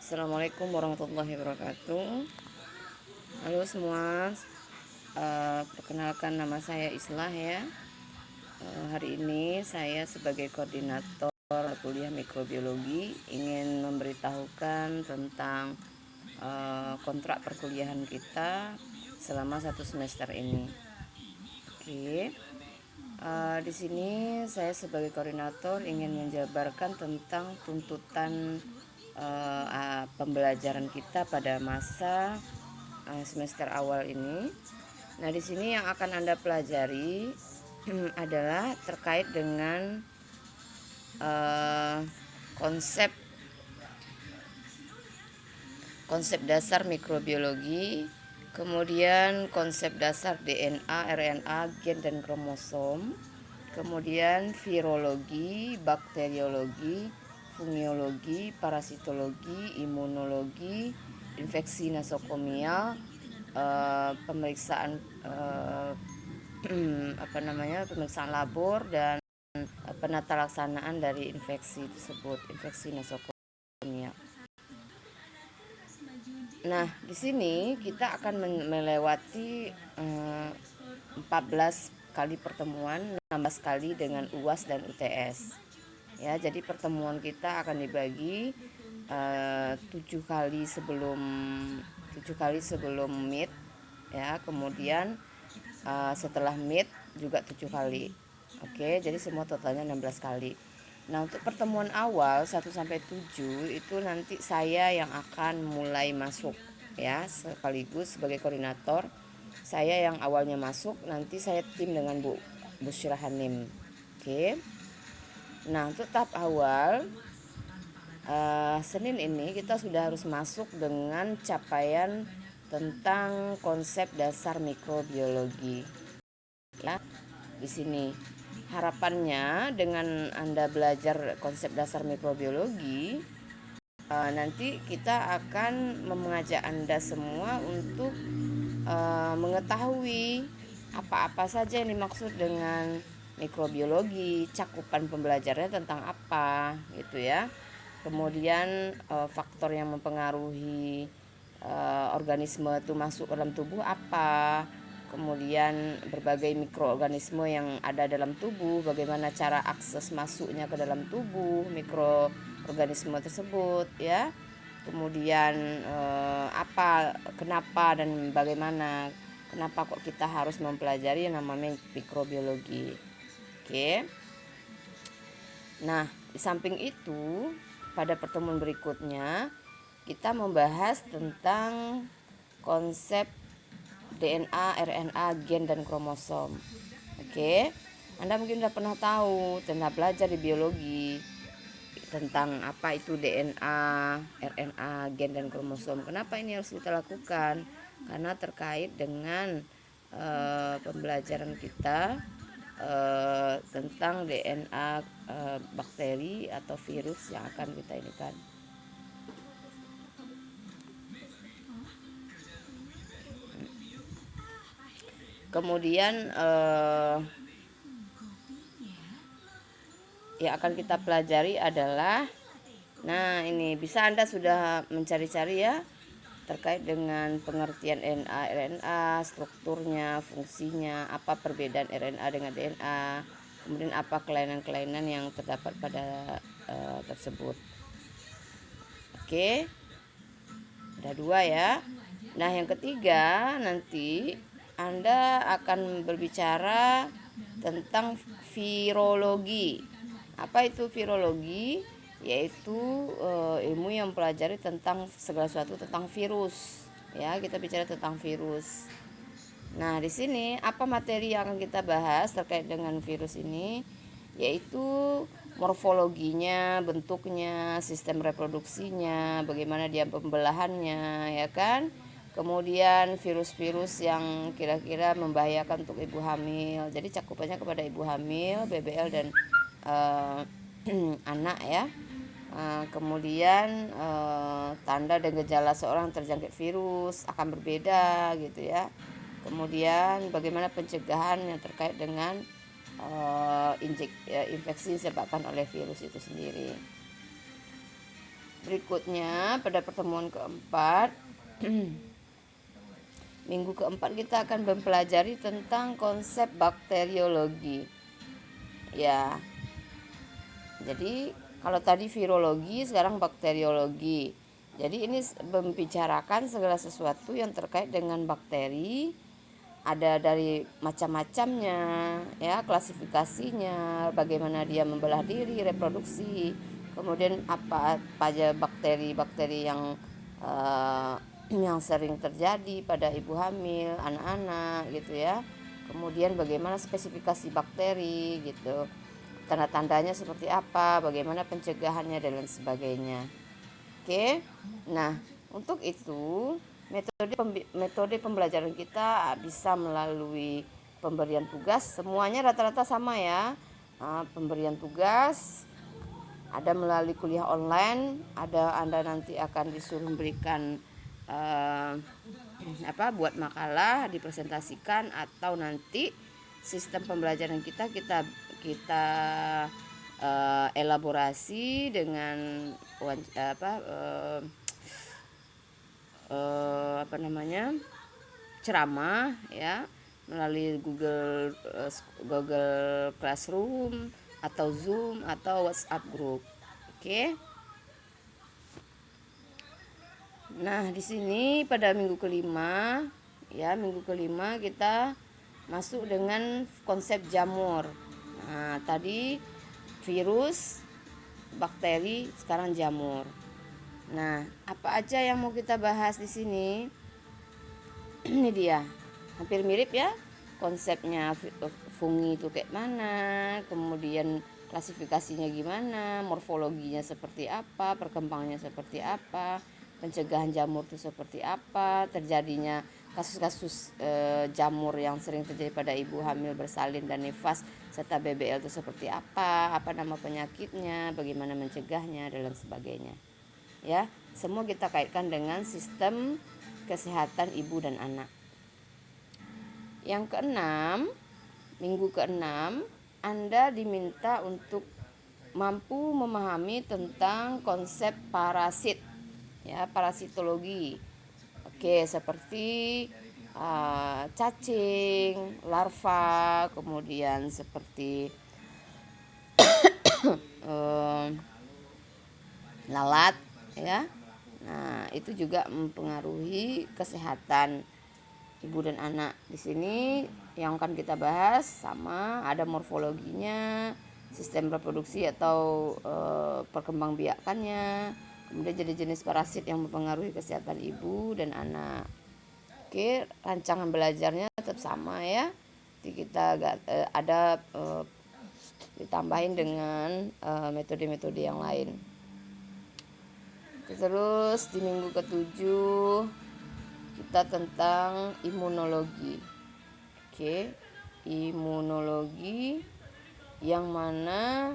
Assalamualaikum warahmatullahi wabarakatuh. Halo semua, perkenalkan nama saya Islah ya. Hari ini saya sebagai koordinator kuliah mikrobiologi ingin memberitahukan tentang kontrak perkuliahan kita selama 1 semester ini. Oke. Di sini saya sebagai koordinator ingin menjabarkan tentang tuntutan pembelajaran kita pada masa semester awal ini. Nah, di sini yang akan Anda pelajari adalah terkait dengan konsep dasar mikrobiologi, kemudian konsep dasar DNA, RNA, gen dan kromosom, kemudian virologi, bakteriologi, fungiologi, parasitologi, imunologi, infeksi nosokomial, pemeriksaan pemeriksaan labor dan penata laksanaan dari infeksi tersebut, infeksi nosokomial. Nah, di sini kita akan melewati 14 kali pertemuan, 16 kali dengan UAS dan UTS. Ya, jadi pertemuan kita akan dibagi 7 kali sebelum meet ya, kemudian setelah meet juga 7 kali. Oke, jadi semua totalnya 16 kali. Nah, untuk pertemuan awal 1 sampai 7 itu nanti saya yang akan mulai masuk ya, sekaligus sebagai koordinator. Saya yang awalnya masuk, nanti saya tim dengan Bu Busyra Hanim. Oke. Nah, untuk tahap awal Senin ini kita sudah harus masuk dengan capaian tentang konsep dasar mikrobiologi. Ya, di sini harapannya dengan Anda belajar konsep dasar mikrobiologi, nanti kita akan mengajak Anda semua untuk mengetahui apa-apa saja yang dimaksud dengan mikrobiologi, cakupan pembelajarannya tentang apa gitu ya. Kemudian faktor yang mempengaruhi organisme itu masuk ke dalam tubuh apa, kemudian berbagai mikroorganisme yang ada dalam tubuh, bagaimana cara akses masuknya ke dalam tubuh mikroorganisme tersebut ya. Kemudian kenapa dan bagaimana, kenapa kok kita harus mempelajari yang namanya mikrobiologi. Oke. Nah, di samping itu pada pertemuan berikutnya kita membahas tentang konsep DNA, RNA, gen dan kromosom. Oke. Anda mungkin sudah pernah tahu, pernah belajar di biologi tentang apa itu DNA, RNA, gen dan kromosom. Kenapa ini harus kita lakukan? Karena terkait dengan pembelajaran kita tentang DNA bakteri atau virus yang akan kita ini kan. Kemudian yang akan kita pelajari adalah, nah ini bisa Anda sudah mencari-cari ya terkait dengan pengertian DNA, RNA, strukturnya, fungsinya, apa perbedaan RNA dengan DNA, kemudian apa kelainan-kelainan yang terdapat pada tersebut. Oke, ada 2 ya. Nah, yang ketiga nanti Anda akan berbicara tentang virologi. Apa itu virologi? Yaitu ilmu yang mempelajari tentang segala sesuatu tentang virus. Ya, kita bicara tentang virus. Nah, di sini apa materi yang akan kita bahas terkait dengan virus ini? Yaitu morfologinya, bentuknya, sistem reproduksinya, bagaimana dia pembelahannya, ya kan? Kemudian virus-virus yang kira-kira membahayakan untuk ibu hamil. Jadi cakupannya kepada ibu hamil, BBL dan anak ya. Kemudian tanda dan gejala seorang terjangkit virus akan berbeda gitu ya. Kemudian bagaimana pencegahan yang terkait dengan infeksi disebabkan oleh virus itu sendiri. Berikutnya pada pertemuan keempat minggu keempat kita akan mempelajari tentang konsep bakteriologi. Ya. Jadi kalau tadi virologi, sekarang bakteriologi. Jadi ini membicarakan segala sesuatu yang terkait dengan bakteri. Ada dari macam-macamnya, ya, klasifikasinya, bagaimana dia membelah diri, reproduksi, kemudian apa aja bakteri-bakteri yang sering terjadi pada ibu hamil, anak-anak gitu ya. Kemudian bagaimana spesifikasi bakteri gitu, tanda-tandanya seperti apa, bagaimana pencegahannya dan lain sebagainya. Oke, nah untuk itu metode pembelajaran kita bisa melalui pemberian tugas, semuanya rata-rata sama ya. Pemberian tugas ada melalui kuliah online, ada Anda nanti akan disuruh memberikan buat makalah, dipresentasikan, atau nanti sistem pembelajaran kita elaborasi dengan ceramah ya, melalui Google Classroom atau Zoom atau WhatsApp group. Oke. Nah, di sini pada minggu kelima kita masuk dengan konsep jamur. Nah, tadi virus, bakteri, sekarang jamur. Nah, apa aja yang mau kita bahas di sini? Ini dia. Hampir mirip ya konsepnya. Fungi itu kayak mana, kemudian klasifikasinya gimana, morfologinya seperti apa, perkembangannya seperti apa, pencegahan jamur itu seperti apa, terjadinya kasus-kasus jamur yang sering terjadi pada ibu hamil bersalin dan nifas serta BBL itu seperti apa nama penyakitnya, bagaimana mencegahnya dan lain sebagainya. Ya, semua kita kaitkan dengan sistem kesehatan ibu dan anak. Yang keenam, minggu keenam, Anda diminta untuk mampu memahami tentang konsep parasit, ya, parasitologi. Oke, seperti cacing, larva, kemudian seperti lalat, ya. Nah, itu juga mempengaruhi kesehatan ibu dan anak. Di sini yang akan kita bahas sama, ada morfologinya, sistem reproduksi atau perkembangbiakannya, kemudian jenis-jenis parasit yang mempengaruhi kesehatan ibu dan anak. Oke, rancangan belajarnya tetap sama ya. Jadi kita ada ditambahin dengan metode-metode yang lain. Terus di minggu ke-7 kita tentang imunologi. Oke, imunologi yang mana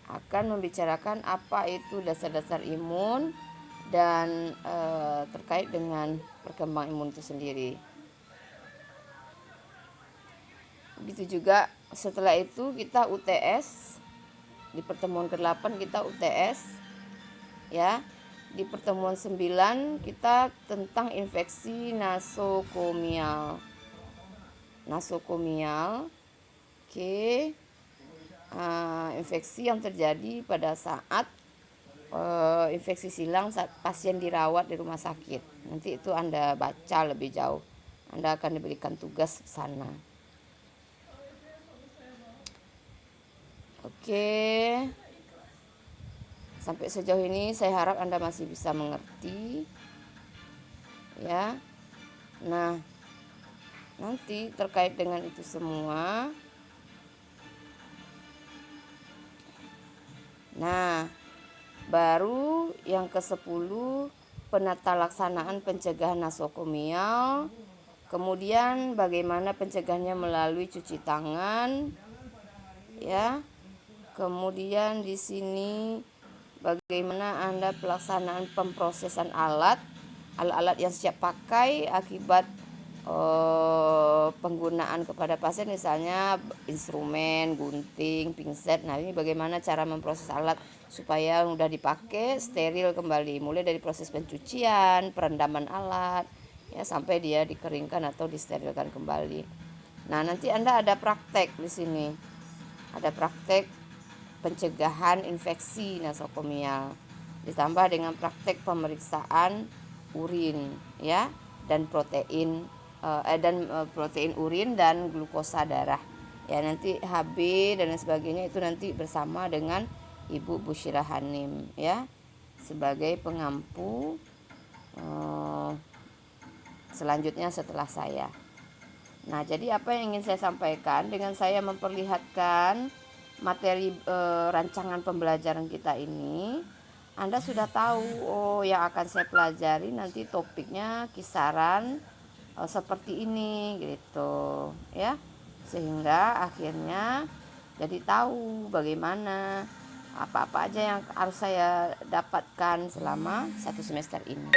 akan membicarakan apa itu dasar-dasar imun dan terkait dengan perkembangan imun itu sendiri. Begitu juga setelah itu kita UTS. Di pertemuan ke-8 kita UTS ya. Di pertemuan 9 kita tentang infeksi nasokomial. Oke. Infeksi yang terjadi pada saat infeksi silang saat pasien dirawat di rumah sakit. Nanti itu Anda baca lebih jauh. Anda akan diberikan tugas ke sana. Oke. Sampai sejauh ini saya harap Anda masih bisa mengerti. Ya. Nah, nanti terkait dengan itu semua. Nah, baru yang ke-10 penata laksanaan pencegahan nasokomial. Kemudian bagaimana pencegahannya melalui cuci tangan. Ya. Kemudian di sini bagaimana Anda pelaksanaan pemprosesan alat yang siap pakai akibat penggunaan kepada pasien, misalnya instrumen, gunting, pinset. Nah, ini bagaimana cara memproses alat supaya mudah dipakai, steril kembali, mulai dari proses pencucian, perendaman alat, ya, sampai dia dikeringkan atau disterilkan kembali. Nah, nanti Anda ada praktek di sini. Ada praktek pencegahan infeksi nosokomial, ditambah dengan praktek pemeriksaan urin, ya, dan protein urin dan glukosa darah, ya. Nanti HB dan lain sebagainya itu nanti bersama dengan Ibu Busyirah Hanim, ya, sebagai pengampu selanjutnya setelah saya. Nah, jadi apa yang ingin saya sampaikan dengan saya memperlihatkan materi rancangan pembelajaran kita ini, Anda sudah tahu yang akan saya pelajari nanti topiknya kisaran seperti ini gitu, ya. Sehingga akhirnya jadi tahu bagaimana apa-apa aja yang harus saya dapatkan selama 1 semester ini.